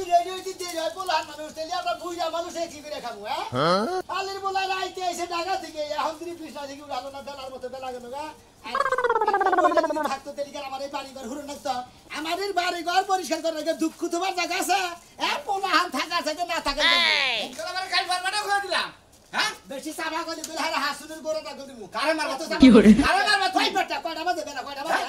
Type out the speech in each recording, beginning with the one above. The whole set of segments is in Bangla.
যদি রেডি হইতে দেরি হয় পোলার মানুষ তাহলে আমরা বুঝা মানুষ কি করে খাবো হ্যাঁ আলির বলা রাইতে এসে ঢাকা থেকে এখন তিনি কৃষ্ণা থেকে উড়ালো না বেলার মতো বেলা গেল গা থাকতো তেলিকার আমার এই বাড়ি ঘর হুড়ো নাকতো আমাদের বাড়ি ঘর পরিষ্কার করে রেখে দুঃখ তোমার জায়গা আছে পোলা হান থাকা আছে না থাকা কাল বারবাটা করে দিলাম হ্যাঁ বেশি সাফা করে দিলে হারা হাসুনের করে রাখো দিমু কারে মারবা তো কি করে কারে মারবা তুই বেটা কয়টা বাজে বেলা কয়টা বাজে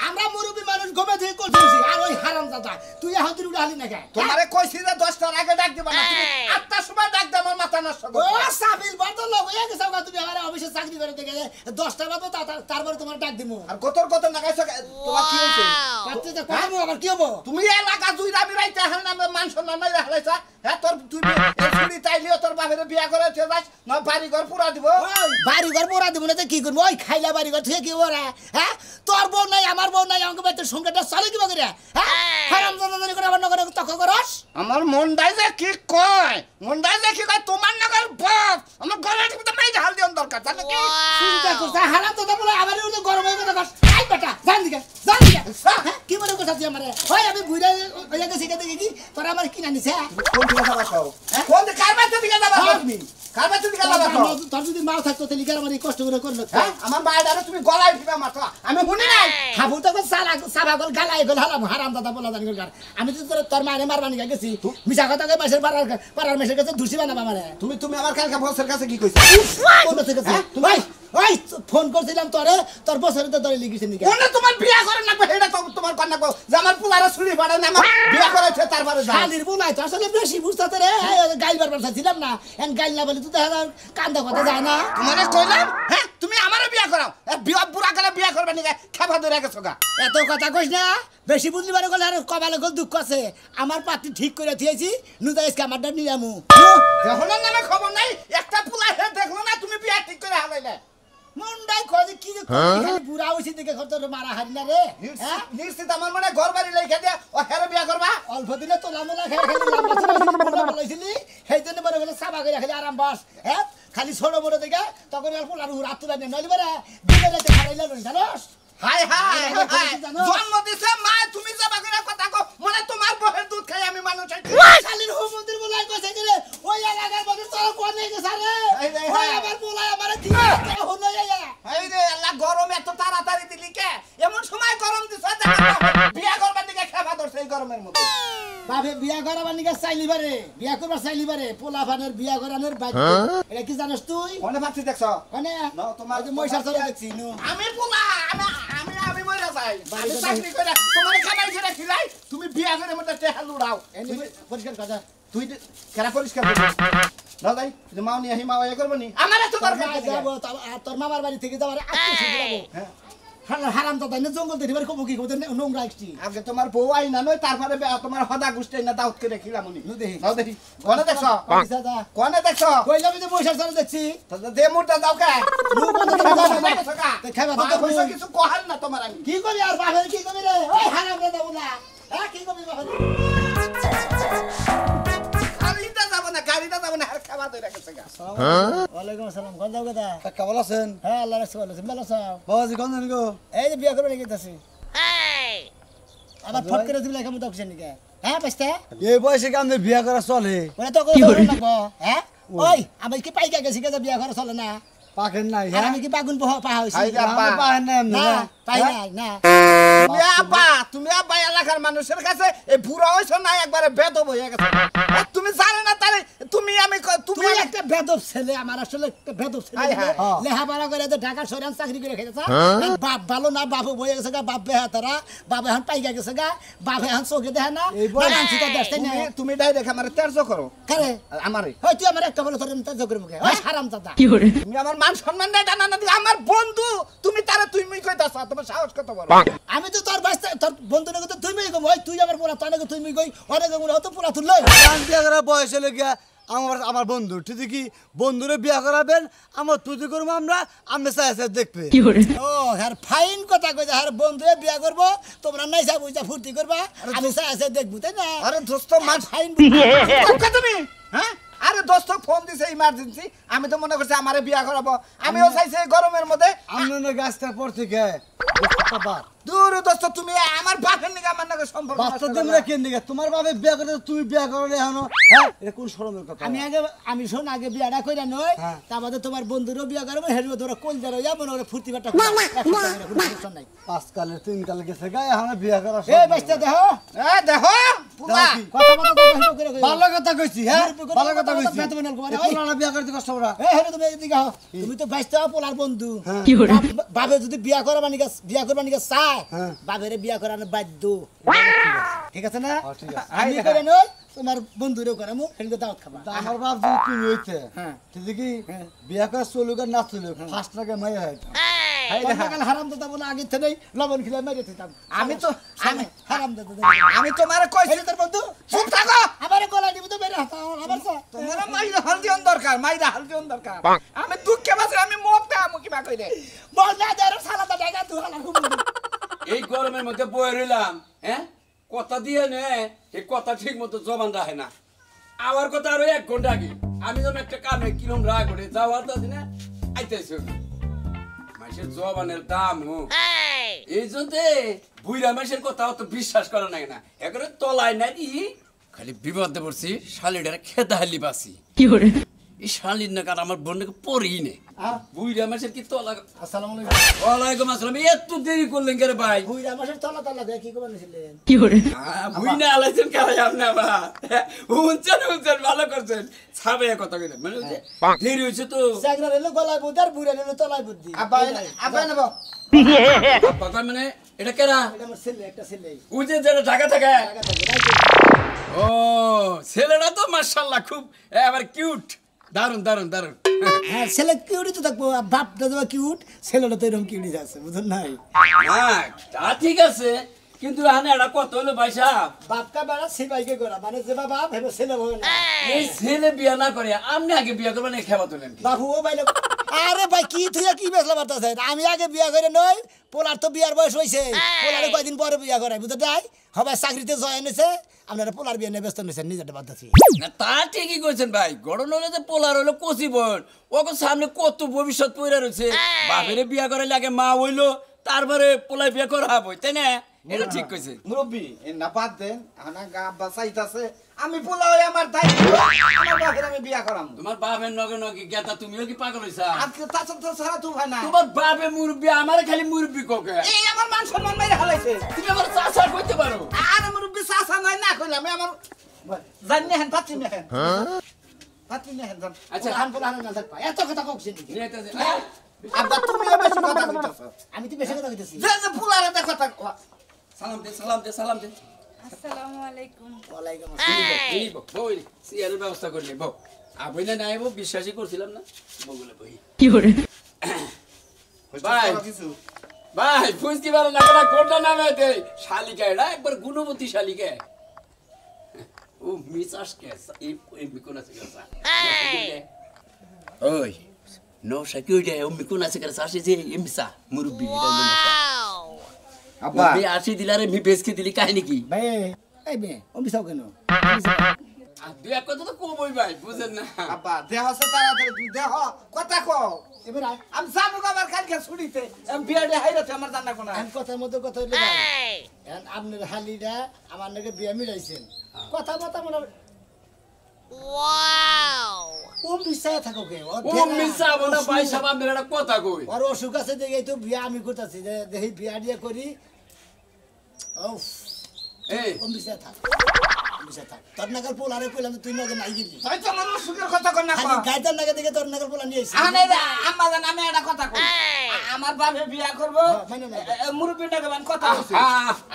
আমরা মুরুবি মানুষ গোবে থেকে করছিস আর ওই হারামজাদা তুই এখন তুই উড়ালি না কেন তোমারে কইছি যে 10টার আগে ডাক দিবা না তুমি 8টার সময় ডাক দাও আমার মাথা নষ্ট ও সাবিল বড় লোক হয়ে গেছে তুমি আমার অফিসে চাকরি করে গেলে 10টা বাজে তারপরে তোমার ডাক দিমু আর কত নাগাইছো তোমার কি হইছে পাচ্ছি তো কত আবার কি হবো তুমি এলাকা জুইরা বিরাইতে হাল নামে মান সম্মান নাই রাখলাইছা হ্যাঁ তোর তুই ছুরি তাইলিও তোর বাপের বিয়া করে চলে যাস না বাড়ি ঘর পুরা দিব বাড়ি ঘর পুরা দিব না তো কি করব ওই খাইলা বাড়ি ঘর থেকে কি ওরা হ্যাঁ তোর বউ নাই আমার বউ নাই আমাকে বেতে সংখ্যাটা চলে কি করে হ্যাঁ হারামজাদা করে আমার নগরে তক করস আমার মনটাই যে কি কয় মনটাই যে কি কয় তোমার নগর বাপ আমার গলার ভিতরে মাই ঢাল দিও দরকার জানো কি চিন্তা করছ হারামজাদা বলে আমার ওই গরম হয়ে গেছে আই বেটা জান দিকে কি মনে করছ তুই আমারে ওই আমি বুইরা হয়ে গেছি দেখি কি তোরা আমার কিনা নিছে কোন দিকে যাবা কও কোন কারবার দিকে যাবা তুমি কারবার দিকে যাবা তোর যদি মাও থাকতো তাহলে কি আমার কষ্ট করে করলো হ্যাঁ আমার বাইরে তুমি গলায় দিবা মাথা আমি শুনি নাই খাবো তো সারা গল গালাই গল হারামজাদা বলা জানি গল আমি তো তোর মারে মারবানি গেছি মিছা কথা কই মাসের পাড়ার মেসের কাছে দুষি বানাবা আমারে তুমি আমার কালকে বসের কাছে কি কইছ কোন থেকে তুমি ওই ফোন করছিলাম তোর বছরে তো ধরে লিখিস নি কোন তোমার বিয়া করে না হেডা তো তোমার কন্যা কো যে আমার পুলারে ছুরি ফাড়ে না আমার বিয়া করেছে তারপরে যা শালির বুলাই তো আসলে বেশি বুঝতাতে রে গাইল বারবার চাইছিলাম না এন গাইল না বলে তুই দেখা কান্দা কথা যায় না তোমারে কইলাম হ্যাঁ তুমি আমারে বিয়া করাও বিয়া বুড়া গেলে বিয়া করবে নি খাবা ধরে গেছো গা এত কথা কইস না বেশি বুঝলি বারে গলে আর কপালে গল দুঃখ আছে আমার পাতি ঠিক করে দিয়েছি নুদা ইসকে আমারটা নিয়ামু দেখোনার নামে খবর নাই একটা পুলা হে দেখলো না তুমি বিয়া ঠিক করে হালাইলে মুন্ডাই কই কি যে খালি বুড়া হইছে দেখে কত মারা হারি না রে হ্যাঁ নিশ্চিত আমার মনে ঘর বাড়ি লেখা দিয়া ও হেরে বিয়া করবা অল্প দিনে তো লামলা খাই খালি লাম্বা বলাইছিলি সেইজন্য বড় বলে সাবা করে খালি আরাম বাস হ্যাঁ খালি ছোট বড় দেখে তখন আর পোলার রাত তুলা নেই নইলে বড় দিনে রাতে খাইলা লই জানোস হাই হাই জন্ম দিছে মা তুমি যাবা করে কথা কো মনে তোমার বহের দুধ খাই আমি মানুষ শালির হো মন্দির বলাই কইছে কি রে ওই এলাকার মানুষ তোর কোনে গেছে রে ওই আমার বলাই আমারে দিয়ে হলো এই রে আল্লাহ গরম এত তাড়াতাড়ি দিলি কে এমন সময় গরম দিছ বিয়া করবার দিকে খাবা ধরছে এই গরমের মধ্যে বাপে বিয়া করাবার নিকে চাইলি বারে বিয়া করবার চাইলি বারে পোলা ফানের বিয়া করানোর বাধ্য এটা কি জানোস তুই কোনে ভাবছি দেখছ কোনে না তোমার যে মইশা চলে দেখছি নো আমি পোলা আমি মইরা যাই আমি চাকরি করে তোমার খাবাই করে খিলাই তুমি বিয়া করে মধ্যে টেহা লুড়াও এনি পরিষ্কার কথা তুই কেরা পরিষ্কার করবি না যাই মাও নিয়ে হি মাও এ করব নি আমারে তো দরকার যাব তোর মামার বাড়ি থেকে যাবারে আত্মীয় যাবো হ্যাঁ হারাম দাদা না জঙ্গল থেকে এবার কব কি কব নোংরা আসছি আগে তোমার বউ আই না নয় তারপরে তোমার হদা গুষ্টি না দাউত করে খিলাম নি নু দেখি নাও দেখি কোনে দেখছ কোনে দেখছ কইলাম যে পয়সা চলে দেখছি দে মুটা দাও কে নু বন্ধ করে খাবা তো পয়সা কিছু কহাল না তোমার আমি কি কবি আর বাপের কি কবি রে ওই হারাম দাদা বলা কি কবি বাপের গাড়িটা যাব না আর খাবার ধরে গেছে গা ওয়ালাইকুম আসসালাম কোন যাও কথা কাকা ভালো আছেন হ্যাঁ আল্লাহ রাখছে ভালো আছেন ভালো আছো বাবাজি কোন জানি গো এই যে বিয়া করবে নাকি তাছে আবার ফট করে দিলে কেমন দকছেন নাকি হ্যাঁ বাস্তা এই বয়সে কি আমাদের বিয়া করা চলে ওরা তো কই লাগবো হ্যাঁ ওই আমি কি পাইকা গেছি কে বিয়া করা চলে না পাকেন নাই আর আমি কি বাগুন পাহা হইছি পাহেন না না পাই নাই না তুমি আব্বা এলাকার মানুষের কাছে এই বুড়া হইছো না একবারে বেদব হয়ে গেছে তুমি জানো না তাহলে তুমি তুমি একটা বেদব ছেলে আমার আসলে একটা বেদব ছেলে লেখাপড়া করে তো ঢাকা শহরে চাকরি করে খেতেছা বাপ ভালো না বাপ বয়ে গেছে গা বাপ বেহা তারা বাপ এখন পাইকা গেছে গা বাপ এখন চোখে দেখে না তুমি ডাইরেক্ট আমার তেরজ করো কারে আমারে হয় তুই আমার একটা বলে তোর তেরজ করে মুখে ওই হারাম দাদা তুমি আমার মান সম্মান নাই জানা না আমার বন্ধু তুমি তারা তুই মুই কইতাছ তোমার সাহস কত বড় আমি তো তোর বাস্তা তোর বন্ধু নাকি তো তুই মুই কই ওই তুই আমার পোলা তানে তুই মুই কই অনেক গুলো তো পোলা তুই লই বিয়া করা বয়স হলে গিয়া আমার বন্ধু ঠিক কি বন্ধুরে বিয়া করাবেন আমার তুই করবো আমরা চাই দেখবে ও হ্যাঁ ফাইন কথা কই হ্যাঁ বন্ধুরে বিয়া করব তোমরা নাই যা বুঝা ফুর্তি করবা আমি চাই দেখবো তাই না আরে দোস্ত মান ফাইন তুমি হ্যাঁ আরে দোস্ত ফোন দিছে ইমার্জেন্সি আমি তো মনে করছি আমারে বিয়া করাবো আমিও চাইছি গরমের মধ্যে আমরা গাছটার পর থেকে দূর দোস্ত তুমি আমার বাপের নিকে আমার নাকি সম্পর্ক বাচ্চা নষ্ট দেবরা করলা। কেন দিকে তোমার বাপে বিয়া করে তুমি বিয়া করলে এখনো হ্যাঁ এটা কোন শরমের কথা আমি শোন আগে বিয়াটা কইরা নয় হ্যাঁ। তা বাদে তোমার বন্ধুরও বিয়া করবো হেরবো তোরা কোল দেরো যা মনে করে ফুর্তি বাটা নাই পাঁচ কালে তিন কালে গেছে গায়ে এখনো বিয়া করা এ বাচ্চা দেহ এ দেখো পুলা কি? কথা মতো কথা হিসেব করে কইও। ভালো কথা কইছি হ্যাঁ ভালো কথা কইছি বেতন বেতন করে, এই পুরানা বিয়া করতে কষ্ট করা এ হেরে তুমি এদিকে আও। তুমি তো বাইস্তা পোলার বন্ধু হ্যাঁ। বাবে যদি বিয়া করবা নিকা চায় হ্যাঁ। বাবেরে বিয়া করানো বাধ্য ঠিক আছে না হ্যাঁ, ঠিক আছে। আমি করে নই তোমার বন্ধুরেও করে মু হেনকে দাওয়াত খাবা তা আমার বাপ যদি তুমি হইতে হ্যাঁ। ঠিক কি বিয়া করে চলুক আর না চলুক ফার্স্ট লাগে মাইয়া হয় হারাম দাদা বলে আগে থেকে লবণ খিলে মেরে দিতাম আমি তো আমি হারাম দাদা আমি তোমারে কইছি তোর বন্ধু চুপ থাকো আবার গলা দিব তো মেরে আবার তোমার মাইরা হালদিয়ন দরকার মাইরা হালদিয়ন দরকার আমি দুঃখে বাসে আমি মরতে আমু কিবা কইরে বল না দেরো সালাদা জায়গা তুই হালা খুব এই গরমের মধ্যে বয়ে রইলাম হ্যাঁ কথা দিয়ে নে এই কথা ঠিক মতো জবান রাখে না আমার কথা আরো 1 ঘন্টা আগে আমি যখন একটা কামে কিরম রাগ করে যাওয়ার তো না আইতেছি মাসের জবানের দাম এই জন্য বুইরা মাসের কথা অত বিশ্বাস করা নাই না একবারে তলায় নাই খালি বিপদে পড়ছি শালিডারে খেতে হালি বাসি এই শালির না কারণ আমার বোনকে পড়েই নে বুইরা মাসের কি তলা আসসালামু আলাইকুম ওয়ালাইকুম আসসালাম এত দেরি করলেন কে রে ভাই বুইরা মাসের তলা তলা দেখি কি বলেছিলেন বুইনা আলাইছেন কারাই আপনি আবার উনছেন ভালো করছেন ছাবে কথা কইলেন মানে হচ্ছে দেরি হয়েছে তো জাগরা রেলো গলায় বুদ্ধি আর বুইরা রেলো তলায় বুদ্ধি আব্বা আব্বা নেব কথা মানে এটা কেরা এটা আমার ছেলে একটা ছেলে উজে যেটা ঢাকা থাকে টাকা থাকে রাইতে ও ছেলেটা তো মাশাআল্লাহ খুব এবার কিউট দারুন দারুন দারুন হ্যাঁ ছেলে কিউটি তো থাকবো বাপটা তো কিউট ছেলেটা তো এরকম কিউটি আছে বুঝুন নাই হ্যাঁ তা ঠিক আছে কিন্তু আনে এটা কত হলো ভাই সাহেব বাপকা বেড়া সিপাইকে করা মানে যে বাবা ভেবে ছেলে হবে না এই ছেলে বিয়া না করে আপনি আগে বিয়া করবেন এই খেবা তোলেন বাবু ও ভাই আরে ভাই কি তুই কি বেসলা বার্তাছে আমি আগে বিয়া করে নই পোলার তো বিয়ার বয়স হয়েছে পোলারে কয়দিন পরে বিয়া করাই বুঝতে যাই হবে চাকরিতে জয়েন হয়েছে আপনারা পোলার বিয়া নিয়ে ব্যস্ত নিয়েছেন নিজেরটা বার্তাছি না তা ঠিকই কইছেন ভাই গড়ন হলে যে পোলার হলো কচি বোন ওকে সামনে কত ভবিষ্যৎ পড়ে রয়েছে বাপেরে বিয়া করে লাগে মা হইলো তারপরে পোলাই বিয়া করা হবে তাই না এটা ঠিক কইছে মুরব্বি এ না বাদ দেন আনা গা আব্বা চাইতাছে আমি পোলা হই আমার দায়িত্ব আমার বাপের আমি বিয়া করাম তোমার বাপের নগে নগে গেতা তুমিও কি পাগল হইছা আজকে তাছাড়া তো সারা তুই ভাই না তোমার বাপে মুরব্বি আমার খালি মুরব্বি কোকে এই আমার মান সম্মান মেরে হালাইছে তুমি আমার চাষা করতে পারো আর মুরব্বি চাচা নাই না কইলাম আমি আমার জানি হেন পাচ্ছি না হেন পাচ্ছি না হেন জান আচ্ছা হান পোলা হান না থাকবা এত কথা কইছেন নাকি নিয়েতেছে আব্বা তুমি বেশি কথা কইতাছো আমি তো বেশি কথা কইতেছি যে যে পোলারে দেখ কথা সালাম দে সালাম দে সালাম দে আসসালামু আলাইকুম ওয়ালাইকুম আসসালাম এই বই সিয়ারের ব্যবস্থা করলি বউ আবই না নাই বউ বিশ্বাসই করছিলাম না বগুলে বই ভাই ভাই ফুসকি বারো না কেনা কোনটা নামে দে শালিকা এটা একবার গুণবতী শালিকা ও মিসাস কে এই মিকুন আছে কেসা ওই নো সাকিউডে ও মিকুন আছে কেসা আসে যে এমসা মুরব্বি এটা আব্বা বে আসি দিলারে মি বেসকে দিলি কাহিনী কি ভাই এই বে ও বিসাও কেন আর দুই এক কথা তো কমই ভাই বুঝেন না আব্বা দেহ আছে তাড়াতাড়ি তুমি দেহ কথা কও এবার আমি যাবো আবার কালকে ছুটিতে আমি বিয়ারে হাইরাতে আমার জানা কোনা আমি কথার মতো কথা হইলে ভাই এখন আপনার হালিটা আমার নাকি বিয়া মিলাইছেন কথা মতো মনে ও মিশায় থাকো কে ও মিসা বনা ভাই সাহেব আপনার একটা কথা কই আর অসুখ আছে দেখে তো বিয়া আমি করতেছি যে দেখি বিয়া দিয়ে করি উফ এই ও মিশায় থাক মিশায় থাক তোর নাগাল পোলারে কইলাম তুই নগে নাই গেলি তাই তো আমার সুখের কথা কই না খালি গাইতার নাগে দেখে তোর নাগাল পোলা নিয়ে আইছি আম্মা জান আমি একটা কথা কই আমার বাপে বিয়া করব মানে না। মুরব্বি নাকি বান কথা হইছে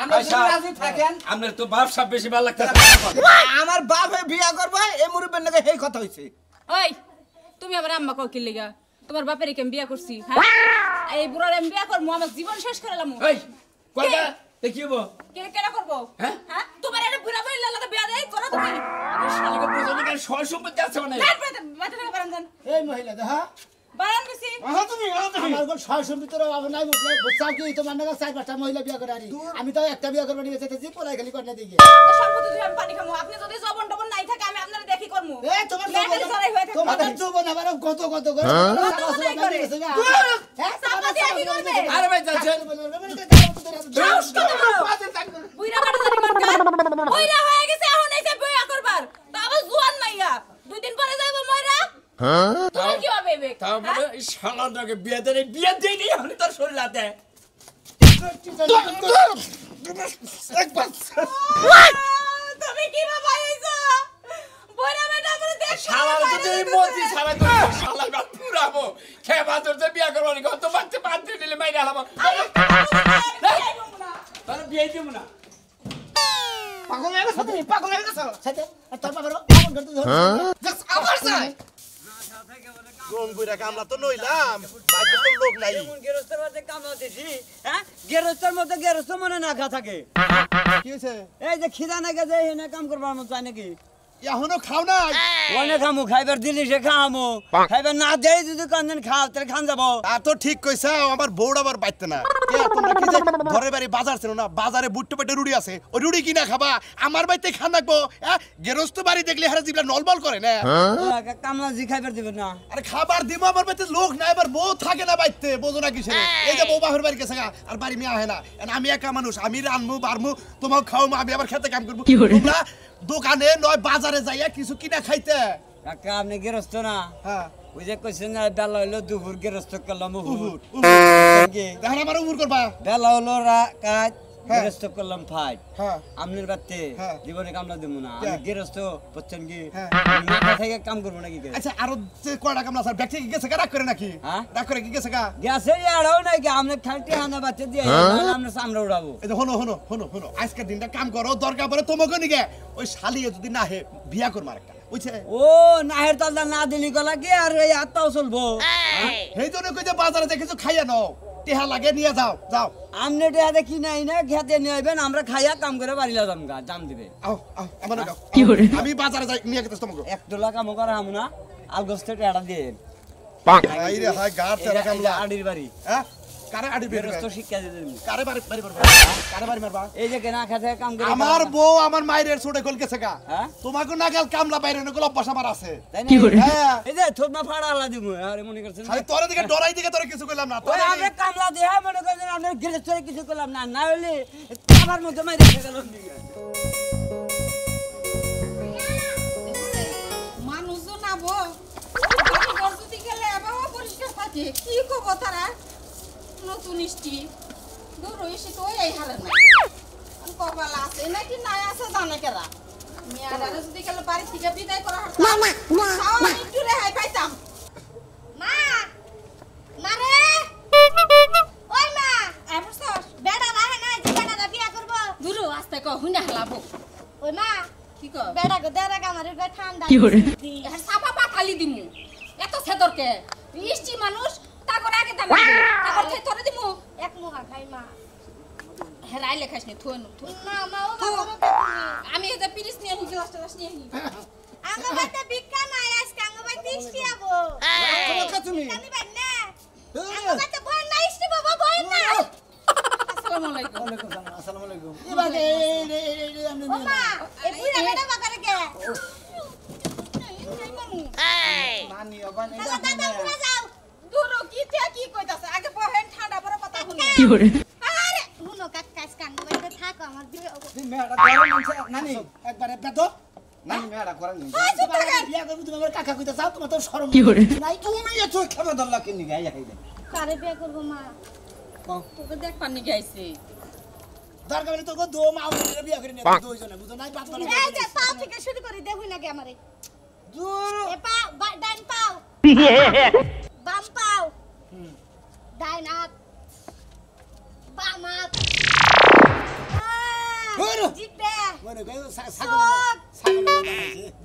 আমরা আমরা যদি রাজি থাকেন আপনার তো বাপ সাহেব বেশি ভালো লাগতেছে আমার বাপে বিয়া করব এই মুরব্বির নাকি এই কথা হইছে ওই তুমি আবার আম্মা কও কি লাগা তোমার বাপের কেম বিয়া করছি হ্যাঁ এই বুড়ার আমি বিয়া করবো আমার জীবন শেষ করে লামু এই কয়টা দেখিবো কে কেন করবো হ্যাঁ? হ্যাঁ তোমার এটা বুড়া বইলা লাগা বিয়া দেই করো তুমি শালিকে বুঝলি কেন সয় সম্পত্তি আছে মানে বাতে থেকে পারেন জান এই মহিলা দেখা বারান বেশি আমার কোন সয়সম ভিতরে আমি নাই বুঝছাও কি তোমার নাকি 4-5টা মহিলা বিয়া করে আনি আমি তো একটা বিয়া করব নিয়ে যেতেছি পলাই খালি করনে দিই সম্পত্তি দিয়ে আমি পানি খামু আপনি যদি জবন টবন নাই থাকে আমি আপনারে দেখি করমু এ তোমার যৌবন আবার কত করে আরে ভাই যাচ্ছে বুইরা কাটা জানি মার্কা বুইরা হয়ে গেছে এখন এই যে বিয়া করবার তা আবার জোয়ান মাইয়া 2 দিন পরে যাইবো মইরা তোমার কি হবে বেক তারপরে এই শালাটাকে বিয়ে দেয়নি আমি তোর শরীরাতে তুমি কি বাবা আইছো বইরা বেটা করে দেখ শালার যদি মতি শালা তো শালার বাপ পুরাবো খেবা তোর যে বিয়ে করবো নি কত বাচ্চা বাদ দিয়ে দিলে মাইরা হলাম তাহলে বিয়ে দিব না পাগল হয়ে গেছো সাথে তোর বাবার আমন করতে জাস্ট আবার চাই কোন বুইরা কামলা তো নইলাম বাইরে তো লোক নাই গেরস্তের মধ্যে কামলা দিছি হ্যাঁ গেরস্তের মধ্যে গেরস্ত মনে না খা থাকে কি হইছে এই যে খিদা না গেছে এনে কাম করবার মত চাই নাকি এখনো খাও নাই ওনে খামু খাইবার দিলি সে খামু খাইবার না দেই যদি কোনদিন খাও তাহলে খান যাবো তা তো ঠিক কইছা আমার বউড় আবার বাইতে না কে তোমরা কি যে ঘরে বাড়ি বাজার ছিল না বাজারে বুট্টো পেটে রুড়ি আছে ওই রুড়ি কিনা খাবা আমার বাইতে খান রাখবো গেরস্ত বাড়ি দেখলে হারা জিবলা নলবল করে না কামলা জি খাইবার দিবেন না আরে খাবার দিব আমার বাইতে লোক নাই আবার বউ থাকে না বাইতে বোঝো না কিসের এই যে বউ বাহির বাড়ি গেছে আর বাড়ি মেয়ে আহে না আমি একা মানুষ আমি রানমু বারমু তোমাকে খাওয়ামু আমি আবার খেতে কাম করবো তোমরা দোকানে নয় বাজারে যাইয়া কিছু কিনা খাইতে কাকা আপনি গেরস্ত না হ্যাঁ ওই যে কইছেন না বেলা হইলো দুপুর গেরস্ত করলাম দেখেন আমার উমর করবা বেলা হলো কাজ গেরস্ত করলাম ফাইট হ্যাঁ আপনার বাড়তে হ্যাঁ। জীবনে কামলা দেব না আমি হ্যাঁ। গেরস্ত বুঝছেন কি হ্যাঁ। মাথা থেকে কাম করবো নাকি আচ্ছা আরো যে কয়টা কামলা স্যার ব্যাগ থেকে গেছে গা রাগ করে নাকি হ্যাঁ? রাগ করে কি গেছে গা গ্যাসে এড়াও নাকি আপনি খালটি হানা বাচ্চা দিয়ে আমরা সামনে উড়াবো এই যে হনো আজকের দিনটা কাম করো দরকার পড়ে তোমাকে নিগে ওই শালিয়ে যদি না হে বিয়া করবো আরেকটা বুঝছে ও নাহের তালদা না দিলি গলা কি আর এই আত্মাও চলবো সেই জন্য কই যে বাজারে যে কিছু খাইয়া নাও টেহা লাগে নিয়ে যাও আমনে টেহা দেখি নাই না খেতে নিয়ে আইবেন আমরা খাইয়া কাম করে বাড়ি লাগাম গা দাম দিবে আও আমার গাও আমি বাজারে যাই নিয়ে গেতেছ তোমাকে এক ডলা কাম করা হামু না আলগস্তে টেড়া দিয়ে এই রে হাই গার তেরা কামলা আডির বাড়ি হ্যাঁ কারে আডি বের গেরস্ত শিক্ষা দিতে দিবি। কারে বাড়ি মারবা কারে বাড়ি মারবা এই যে কেনা খাতে কাম করে আমার বউ আমার মায়ের ছোটে কল গেছে গা হ্যাঁ? তোমাকে না গেল কামলা বাইরে নকল অভ্যাস আমার আছে তাই না? হ্যাঁ এই যে থোপনা ফাড়া আলা দিমু আরে মনে করছেন খালি তোর দিকে ডরাই দিকে তোর কিছু কইলাম না ওই আমরা কামলা দেয়া মনে করছেন আমরা গেরস্ত কিছু করলাম না না হলে আমার মধ্যে মাই রেখে গেল মানুষজন আবো যদি গেলে আবহাওয়া পরিষ্কার থাকে কি খবর তারা নতুন ইষ্টি দূর এসে তো এই হালে না কপাল আছে নাকি নাই আছে জানে কেরা মেয়ারা যদি গেলে বাড়ি থেকে বিদায় করা হয় মা একটু রেহাই পাইতাম মা মারে ওই মা এবছর বেড়া রাহে না যে বেড়া বিয়া করব দূর আস্তে কো হুনা হালাবো ওই মা কি কো বেড়া গো দেরা গামারে গায় ঠান্ডা কি করে আর সাপা পাঠালি দিমু এত সেদরকে ইষ্টি মানুষ তাগর আগে দাম তাগর থেকে তোরে দিমু এক মুহা খাই মা হেরাই লেখাস নি থুন না মা ও আমি এটা পিরিস নিয়ে নি গ্লাস নিয়ে নি আঙ্গা বাইতে বিক্কা নাই আজকে আঙ্গা বাইতে ইষ্টি আবো তুমি কানি বাই না আঙ্গা বাইতে বই না ইষ্টি বাবা বই না আসসালামু আলাইকুম আসসালামু আলাইকুম ইবাগে এই আমি ও মা এই বুইরা বেটা বাকারে কে নানি ওবান দাদা দাদা পুরা যাও দূর কি তে কি কইতাছে আগে বহেন ঠান্ডা পরে কথা শুনি কি করে আরে হুনো কাকাস কান বাইতে থাকো আমার বিয়ে তুমি মেয়েটা গরম মানছে নানি একবারে বেতো নানি মেয়েটা করেন নি ওই চুপ থাকেন বিয়া করবি তুমি আমার কাকা কইতা যাও তোমার তো শরম কি করে নাই তুমি এত খেলা দল্লা কিনি গাইয়া খাইবে কারে বিয়ে করব মা তোকে দেখ পানি গাইছে দরকার হলে তোকে দো মা আমাদের বিয়া করে নিয়ে দুইজনে বুঝো নাই বাদ বাদ এই যে পাও থেকে শুরু করি দেখুই নাকি আমারে দূর এ পাও ডান পাও বাম পাও ডান হাত বাম হাত জিপে মনে কই চোখ ছাগল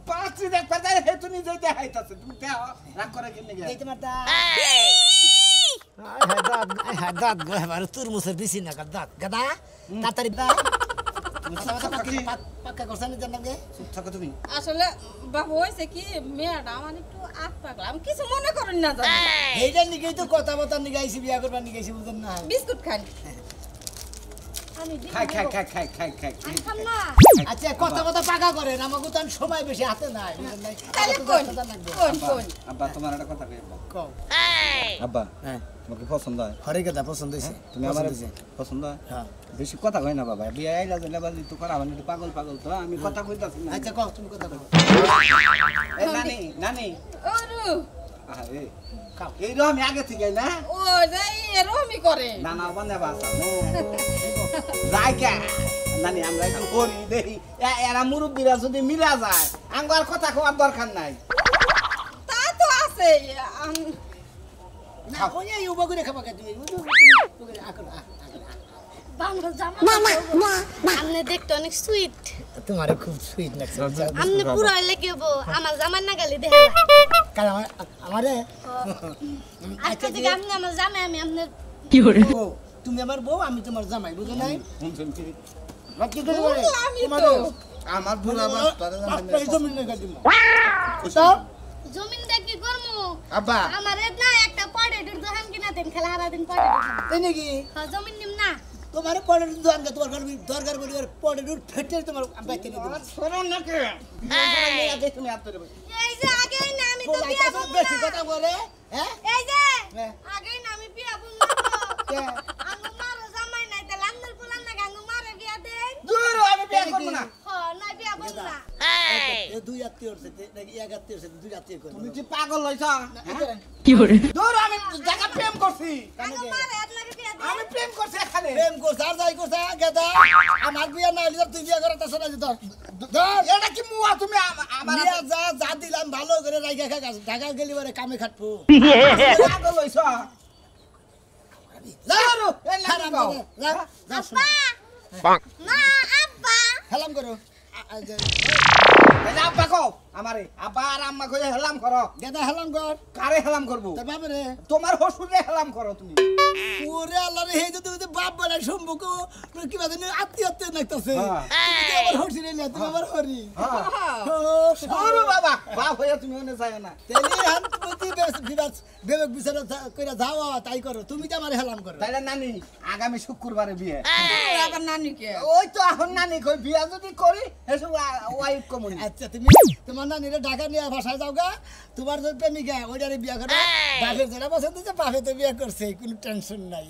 পাঁচি দেখ পাতায় হে তুমি যাইতে হাইতাছে তুমি তে রাগ করে কিনি গাই দেখতে মারতা হাদাত গো এবার তুরমুসের বিসি না গাদাত গাদা তাড়াতাড়ি দা পাক্কা করছেন এটার নাকি? চুপ থাকো তুমি। আসলে বাবু হয়েছে কি মেয়েটা আমার একটু আগ পাগলা আমি কিছু মনে করেন না জানি এইটার নিকেই তো কথাবার্তা নিকে আইছি বিয়া করবার নিকে আইছি বুঝলেন না? বিস্কুট খান আমি দিই খাই খাই খাই খাই খাই খাই আমি খাম না আচ্ছা কথাবার্তা পাকা করেন, আমাকে তো আর সময় বেশি হাতে নাই বুঝলেন নাই? তাহলে আমার তো কোন ব্যস্ততা লাগবে। কোন আব্বা তোমার একটা কথা কই আব্বা। কও। আব্বা হ্যাঁ তোমাকে পছন্দ হয়? হরে কথা পছন্দ হয়েছে তুমি আমার পছন্দ হয়? হ্যাঁ বেশি কথা কই না বাবা, বিয়ে আইলা দিলে বাজি তো করা মানে একটু পাগল পাগল তো আমি কথা কইতাছি না। আচ্ছা কও তুমি কথা বলো। এ নানি নানি ওরু আরে এই রো আমি আগে থেকে না ও যাই এরমই করে না না বান্দা বাসা যাইকা নানি আমরা একটু করি দেখি এরা মুরব্বীরা যদি মিলা যায় আঙ্গার কথা কোয়ার দরকার নাই। তা তো আছে না ওই এই উবা করে খাবা কে তুমি বাংলা জামা আপনি দেখতে অনেক সুইট তোমার খুব সুইট লাগছে আপনি পুরো হইলে কি হবো আমার জামার না গালি দেখা কারণ আমারে আজকে থেকে আপনি আমার জামাই আমি আপনার ও তুমি আমার বউ আমি তোমার জামাই বুঝো নাই? শুনছেন কি বাকি করে বলে আমি তোমার তো আমার বুড়া বাপটা জমি নিয়ে দিমু জমিন দেখি করমু আব্বা আমার না একটা পটেটোর দোকান কিনা দেন খেলা হারা দিন পটেটো তাই নাকি? জমিন নিম না তোমার পটেটোর দোকান তোমার দরকার বলি পটেটোর ফেটে তোমার বাইতে নিয়ে দিমু শোনো নাকি আগে তুমি হাত ধরে বসো। এই যে আগে না আমি তো বিয়া করব বেশি কথা বলে হ্যাঁ এই যে হ্যাঁ। আগে না আমি বিয়া করব না আঙ্গু মারো জামাই নাই তে লান্দর পুলান না গাঙ্গু মারে বিয়া দেন দূর আমি বিয়ে করব না। হ না বিয়া করব না এ দুই আত্মীয়র সাথে নাকি এক আত্মীয়র সাথে দুই আত্মীয় করে তুমি কি পাগল হইছ? কি করে দূর আমি জায়গা প্রেম করছি, গাঙ্গু মারে এত লাগে বিয়া দেন আমি প্রেম করছি এখানে। প্রেম করছে আর যাই করছে গেদা আমার বিয়া না হইলে তুই বিয়া করে তাছাড়া ধর ধর এটা কি মুয়া তুমি আমার বিয়া যা যা দিলাম ভালো করে রাইখা খা ঢাকা গেলি বারে কামে খাটবো পাগল হইছ? লাগানো এ লাগি গাও। না আব্বা হেলাম করো এই যে আব্বা কও আমারে আব্বা আর আম্মা কই হেলাম করো। গেদা হেলাম কর কারে হেলাম করব? তোর বাপে রে তোমার হসুরে হেলাম করো তুমি। ওরে আল্লাহ রে, এই যে তুমি যে বাপ বলে সম্পর্ক কি বাদ আত্মীয় আত্মীয় নাকতেছে হ্যাঁ। তুমি তো আমার হরছি রে না তুমি আমার হরি হ্যাঁ ও ওরে বাবা বাপ হইয়া তুমি ওনে যায় না। তেলি হান প্রতি বিবেক বিচার কইরা যাও তাই করো, তুমি তো আমার হেলাম করো। তাইলে নানি আগামী শুক্রবারে বিয়ে। আবার নানিকে ওই তো এখন নানি কই বিয়া যদি করি এসব ওয়াইফ কমুনি। আচ্ছা তুমি তোমার নানিরে ঢাকা নিয়ে ভাষায় যাও গা, তোমার যে প্রেমিকা ওইটারে বিয়া করো, বাপের যেটা পছন্দ হচ্ছে বাপে তো বিয়া করছে, কোনো টেনশন নাই।